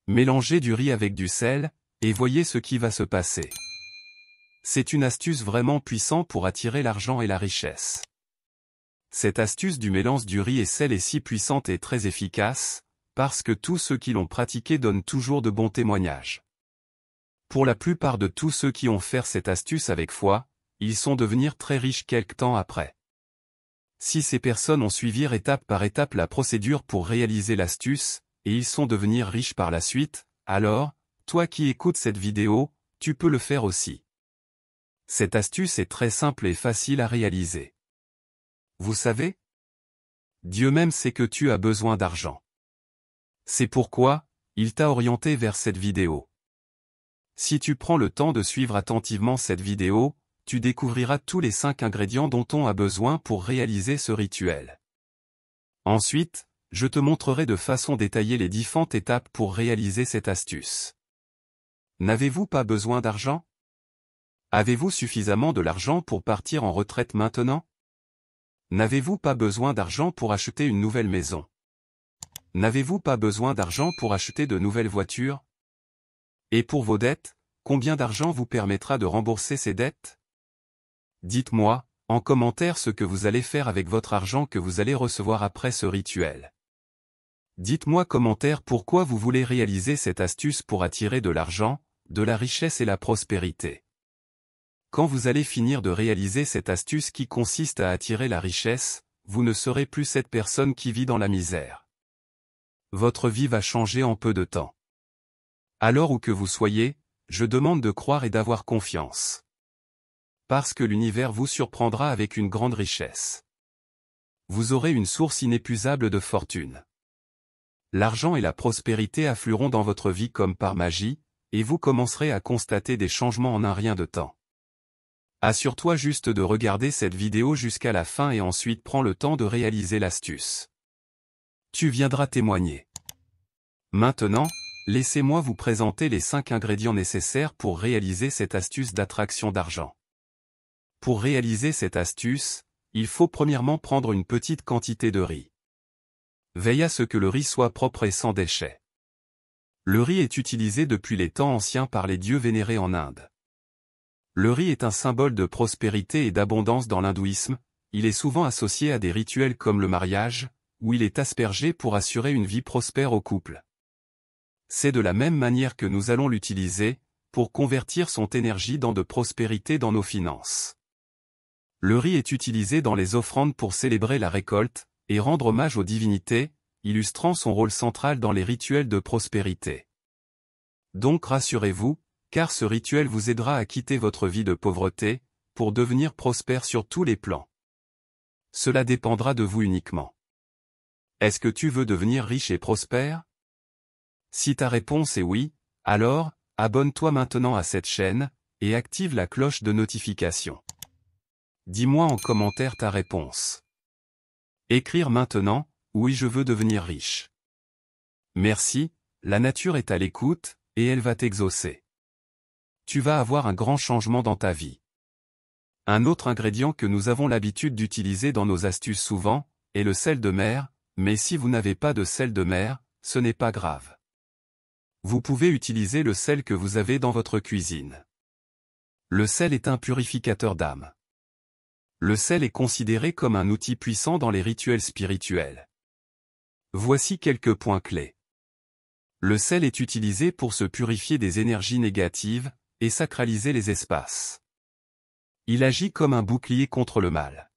Mélangez du riz avec du sel, et voyez ce qui va se passer. C'est une astuce vraiment puissante pour attirer l'argent et la richesse. Cette astuce du mélange du riz et sel est si puissante et très efficace, parce que tous ceux qui l'ont pratiquée donnent toujours de bons témoignages. Pour la plupart de tous ceux qui ont fait cette astuce avec foi, ils sont devenus très riches quelque temps après. Si ces personnes ont suivi étape par étape la procédure pour réaliser l'astuce, et ils sont devenus riches par la suite, alors, toi qui écoutes cette vidéo, tu peux le faire aussi. Cette astuce est très simple et facile à réaliser. Vous savez? Dieu même sait que tu as besoin d'argent. C'est pourquoi, il t'a orienté vers cette vidéo. Si tu prends le temps de suivre attentivement cette vidéo, tu découvriras tous les 5 ingrédients dont on a besoin pour réaliser ce rituel. Ensuite, je te montrerai de façon détaillée les différentes étapes pour réaliser cette astuce. N'avez-vous pas besoin d'argent? Avez-vous suffisamment de l'argent pour partir en retraite maintenant? N'avez-vous pas besoin d'argent pour acheter une nouvelle maison? N'avez-vous pas besoin d'argent pour acheter de nouvelles voitures? Et pour vos dettes, combien d'argent vous permettra de rembourser ces dettes? Dites-moi, en commentaire ce que vous allez faire avec votre argent que vous allez recevoir après ce rituel. Dites-moi commentaire pourquoi vous voulez réaliser cette astuce pour attirer de l'argent, de la richesse et la prospérité. Quand vous allez finir de réaliser cette astuce qui consiste à attirer la richesse, vous ne serez plus cette personne qui vit dans la misère. Votre vie va changer en peu de temps. Alors où que vous soyez, je demande de croire et d'avoir confiance. Parce que l'univers vous surprendra avec une grande richesse. Vous aurez une source inépuisable de fortune. L'argent et la prospérité afflueront dans votre vie comme par magie, et vous commencerez à constater des changements en un rien de temps. Assure-toi juste de regarder cette vidéo jusqu'à la fin et ensuite prends le temps de réaliser l'astuce. Tu viendras témoigner. Maintenant, laissez-moi vous présenter les 5 ingrédients nécessaires pour réaliser cette astuce d'attraction d'argent. Pour réaliser cette astuce, il faut premièrement prendre une petite quantité de riz. Veille à ce que le riz soit propre et sans déchets. Le riz est utilisé depuis les temps anciens par les dieux vénérés en Inde. Le riz est un symbole de prospérité et d'abondance dans l'hindouisme, il est souvent associé à des rituels comme le mariage, où il est aspergé pour assurer une vie prospère au couple. C'est de la même manière que nous allons l'utiliser, pour convertir son énergie dans de prospérité dans nos finances. Le riz est utilisé dans les offrandes pour célébrer la récolte, et rendre hommage aux divinités, illustrant son rôle central dans les rituels de prospérité. Donc rassurez-vous, car ce rituel vous aidera à quitter votre vie de pauvreté, pour devenir prospère sur tous les plans. Cela dépendra de vous uniquement. Est-ce que tu veux devenir riche et prospère? Si ta réponse est oui, alors, abonne-toi maintenant à cette chaîne, et active la cloche de notification. Dis-moi en commentaire ta réponse. Écrire maintenant, oui je veux devenir riche. Merci, la nature est à l'écoute, et elle va t'exaucer. Tu vas avoir un grand changement dans ta vie. Un autre ingrédient que nous avons l'habitude d'utiliser dans nos astuces souvent, est le sel de mer, mais si vous n'avez pas de sel de mer, ce n'est pas grave. Vous pouvez utiliser le sel que vous avez dans votre cuisine. Le sel est un purificateur d'âme. Le sel est considéré comme un outil puissant dans les rituels spirituels. Voici quelques points clés. Le sel est utilisé pour se purifier des énergies négatives, et sacraliser les espaces. Il agit comme un bouclier contre le mal.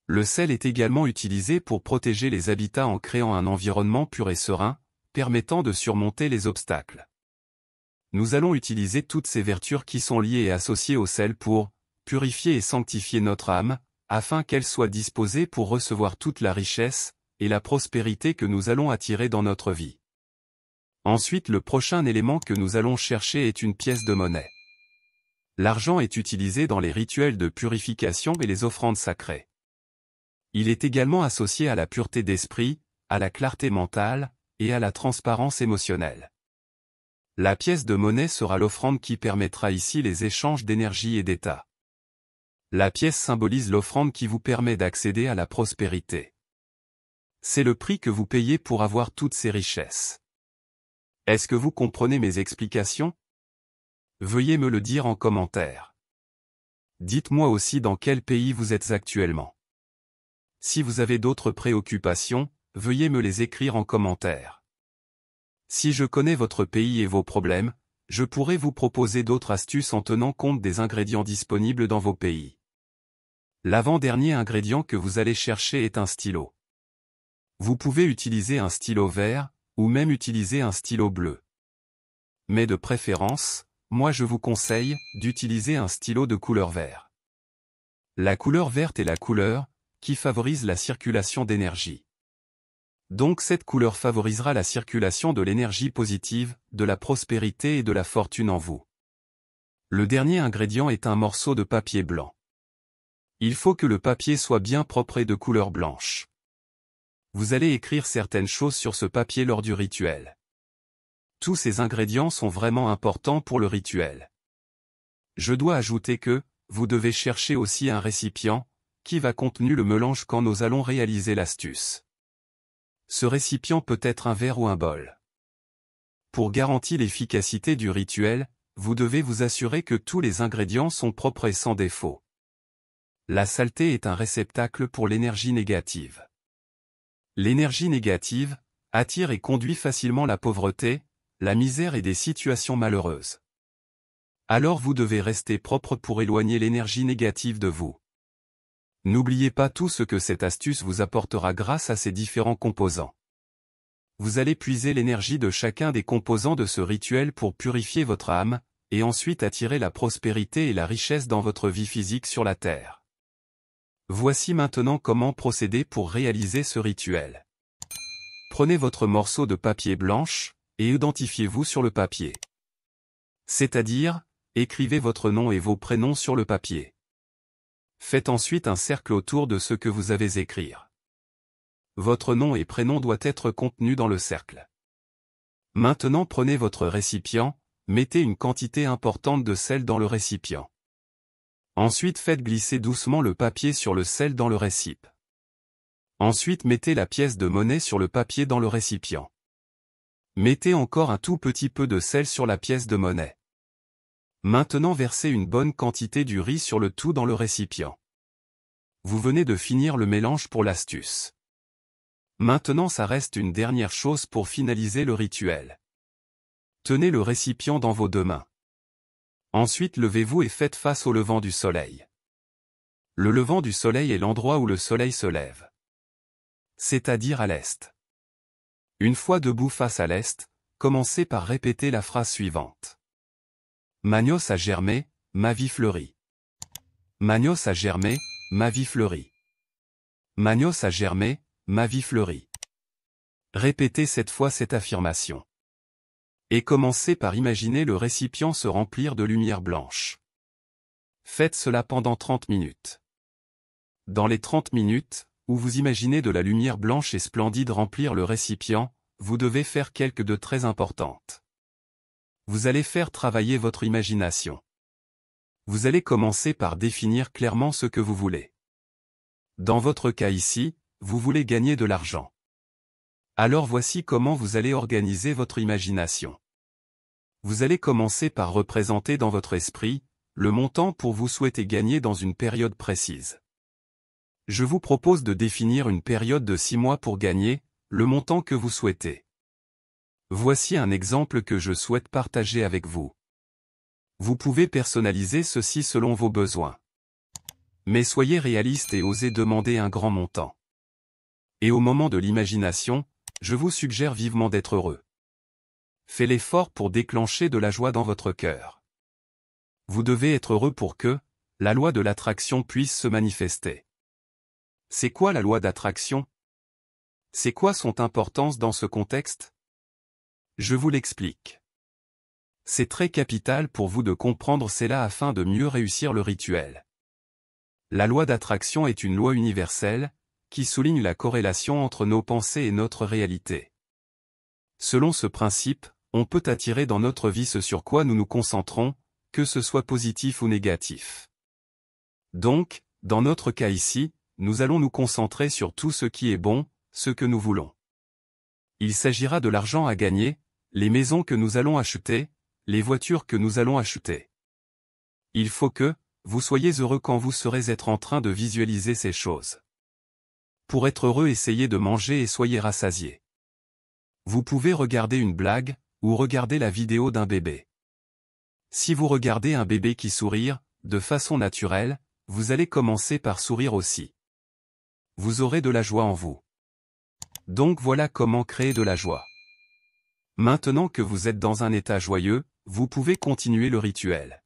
Le sel est également utilisé pour protéger les habitats en créant un environnement pur et serein, permettant de surmonter les obstacles. Nous allons utiliser toutes ces vertus qui sont liées et associées au sel pour purifier et sanctifier notre âme, afin qu'elle soit disposée pour recevoir toute la richesse et la prospérité que nous allons attirer dans notre vie. Ensuite, le prochain élément que nous allons chercher est une pièce de monnaie. L'argent est utilisé dans les rituels de purification et les offrandes sacrées. Il est également associé à la pureté d'esprit, à la clarté mentale, et à la transparence émotionnelle. La pièce de monnaie sera l'offrande qui permettra ici les échanges d'énergie et d'état. La pièce symbolise l'offrande qui vous permet d'accéder à la prospérité. C'est le prix que vous payez pour avoir toutes ces richesses. Est-ce que vous comprenez mes explications? Veuillez me le dire en commentaire. Dites-moi aussi dans quel pays vous êtes actuellement. Si vous avez d'autres préoccupations, veuillez me les écrire en commentaire. Si je connais votre pays et vos problèmes, je pourrais vous proposer d'autres astuces en tenant compte des ingrédients disponibles dans vos pays. L'avant-dernier ingrédient que vous allez chercher est un stylo. Vous pouvez utiliser un stylo vert, ou même utiliser un stylo bleu. Mais de préférence, moi je vous conseille d'utiliser un stylo de couleur vert. La couleur verte est la couleur qui favorise la circulation d'énergie. Donc cette couleur favorisera la circulation de l'énergie positive, de la prospérité et de la fortune en vous. Le dernier ingrédient est un morceau de papier blanc. Il faut que le papier soit bien propre et de couleur blanche. Vous allez écrire certaines choses sur ce papier lors du rituel. Tous ces ingrédients sont vraiment importants pour le rituel. Je dois ajouter que, vous devez chercher aussi un récipient, qui va contenir le mélange quand nous allons réaliser l'astuce. Ce récipient peut être un verre ou un bol. Pour garantir l'efficacité du rituel, vous devez vous assurer que tous les ingrédients sont propres et sans défaut. La saleté est un réceptacle pour l'énergie négative. L'énergie négative attire et conduit facilement la pauvreté, la misère et des situations malheureuses. Alors vous devez rester propre pour éloigner l'énergie négative de vous. N'oubliez pas tout ce que cette astuce vous apportera grâce à ces différents composants. Vous allez puiser l'énergie de chacun des composants de ce rituel pour purifier votre âme, et ensuite attirer la prospérité et la richesse dans votre vie physique sur la terre. Voici maintenant comment procéder pour réaliser ce rituel. Prenez votre morceau de papier blanche, et identifiez-vous sur le papier. C'est-à-dire, écrivez votre nom et vos prénoms sur le papier. Faites ensuite un cercle autour de ce que vous avez écrire. Votre nom et prénom doit être contenu dans le cercle. Maintenant prenez votre récipient, mettez une quantité importante de sel dans le récipient. Ensuite faites glisser doucement le papier sur le sel dans le récipient. Ensuite mettez la pièce de monnaie sur le papier dans le récipient. Mettez encore un tout petit peu de sel sur la pièce de monnaie. Maintenant versez une bonne quantité du riz sur le tout dans le récipient. Vous venez de finir le mélange pour l'astuce. Maintenant ça reste une dernière chose pour finaliser le rituel. Tenez le récipient dans vos deux mains. Ensuite levez-vous et faites face au levant du soleil. Le levant du soleil est l'endroit où le soleil se lève. C'est-à-dire à l'est. Une fois debout face à l'est, commencez par répéter la phrase suivante. Magnos a germé, ma vie fleurit. Magnos a germé, ma vie fleurit. Magnos a germé, ma vie fleurit. Répétez cette fois cette affirmation. Et commencez par imaginer le récipient se remplir de lumière blanche. Faites cela pendant 30 minutes. Dans les 30 minutes, où vous imaginez de la lumière blanche et splendide remplir le récipient, vous devez faire quelque chose de très importante. Vous allez faire travailler votre imagination. Vous allez commencer par définir clairement ce que vous voulez. Dans votre cas ici, vous voulez gagner de l'argent. Alors voici comment vous allez organiser votre imagination. Vous allez commencer par représenter dans votre esprit le montant pour vous souhaiter gagner dans une période précise. Je vous propose de définir une période de 6 mois pour gagner le montant que vous souhaitez. Voici un exemple que je souhaite partager avec vous. Vous pouvez personnaliser ceci selon vos besoins. Mais soyez réaliste et osez demander un grand montant. Et au moment de l'imagination, je vous suggère vivement d'être heureux. Faites l'effort pour déclencher de la joie dans votre cœur. Vous devez être heureux pour que la loi de l'attraction puisse se manifester. C'est quoi la loi d'attraction? C'est quoi son importance dans ce contexte? Je vous l'explique. C'est très capital pour vous de comprendre cela afin de mieux réussir le rituel. La loi d'attraction est une loi universelle, qui souligne la corrélation entre nos pensées et notre réalité. Selon ce principe, on peut attirer dans notre vie ce sur quoi nous nous concentrons, que ce soit positif ou négatif. Donc, dans notre cas ici, nous allons nous concentrer sur tout ce qui est bon, ce que nous voulons. Il s'agira de l'argent à gagner, les maisons que nous allons acheter, les voitures que nous allons acheter. Il faut que, vous soyez heureux quand vous serez en train de visualiser ces choses. Pour être heureux, essayez de manger et soyez rassasiés. Vous pouvez regarder une blague, ou regarder la vidéo d'un bébé. Si vous regardez un bébé qui sourit, de façon naturelle, vous allez commencer par sourire aussi. Vous aurez de la joie en vous. Donc voilà comment créer de la joie. Maintenant que vous êtes dans un état joyeux, vous pouvez continuer le rituel.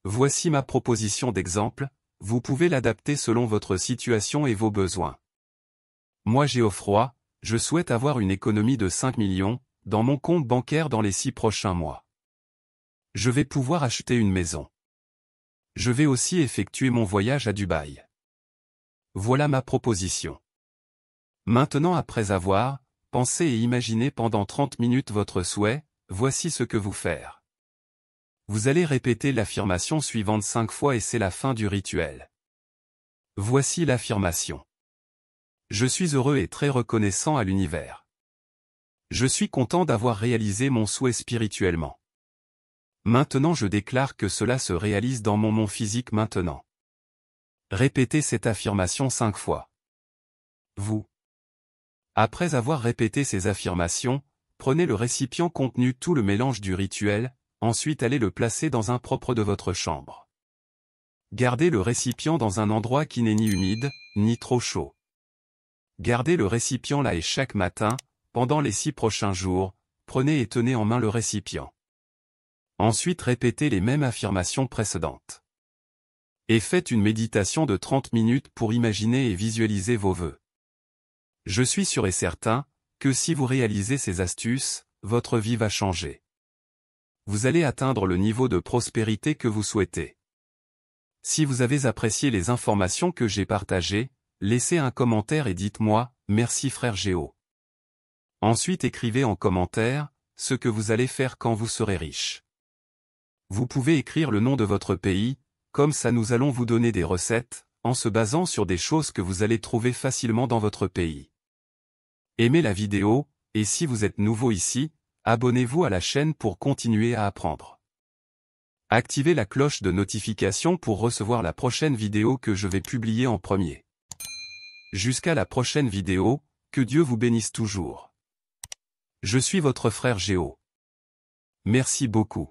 Voici ma proposition d'exemple, vous pouvez l'adapter selon votre situation et vos besoins. Moi j'ai au froid, je souhaite avoir une économie de 5 millions, dans mon compte bancaire dans les 6 prochains mois. Je vais pouvoir acheter une maison. Je vais aussi effectuer mon voyage à Dubaï. Voilà ma proposition. Maintenant après avoir pensé et imaginé pendant 30 minutes votre souhait, voici ce que vous faire. Vous allez répéter l'affirmation suivante 5 fois et c'est la fin du rituel. Voici l'affirmation. Je suis heureux et très reconnaissant à l'univers. Je suis content d'avoir réalisé mon souhait spirituellement. Maintenant je déclare que cela se réalise dans mon monde physique maintenant. Répétez cette affirmation 5 fois. Vous. Après avoir répété ces affirmations, prenez le récipient contenu tout le mélange du rituel, ensuite allez le placer dans un propre de votre chambre. Gardez le récipient dans un endroit qui n'est ni humide, ni trop chaud. Gardez le récipient là et chaque matin, pendant les 6 prochains jours, prenez et tenez en main le récipient. Ensuite répétez les mêmes affirmations précédentes. Et faites une méditation de 30 minutes pour imaginer et visualiser vos vœux. Je suis sûr et certain, que si vous réalisez ces astuces, votre vie va changer. Vous allez atteindre le niveau de prospérité que vous souhaitez. Si vous avez apprécié les informations que j'ai partagées, laissez un commentaire et dites-moi, merci frère Géo. Ensuite écrivez en commentaire, ce que vous allez faire quand vous serez riche. Vous pouvez écrire le nom de votre pays, comme ça nous allons vous donner des recettes, en se basant sur des choses que vous allez trouver facilement dans votre pays. Aimez la vidéo, et si vous êtes nouveau ici, abonnez-vous à la chaîne pour continuer à apprendre. Activez la cloche de notification pour recevoir la prochaine vidéo que je vais publier en premier. Jusqu'à la prochaine vidéo, que Dieu vous bénisse toujours. Je suis votre frère Géo. Merci beaucoup.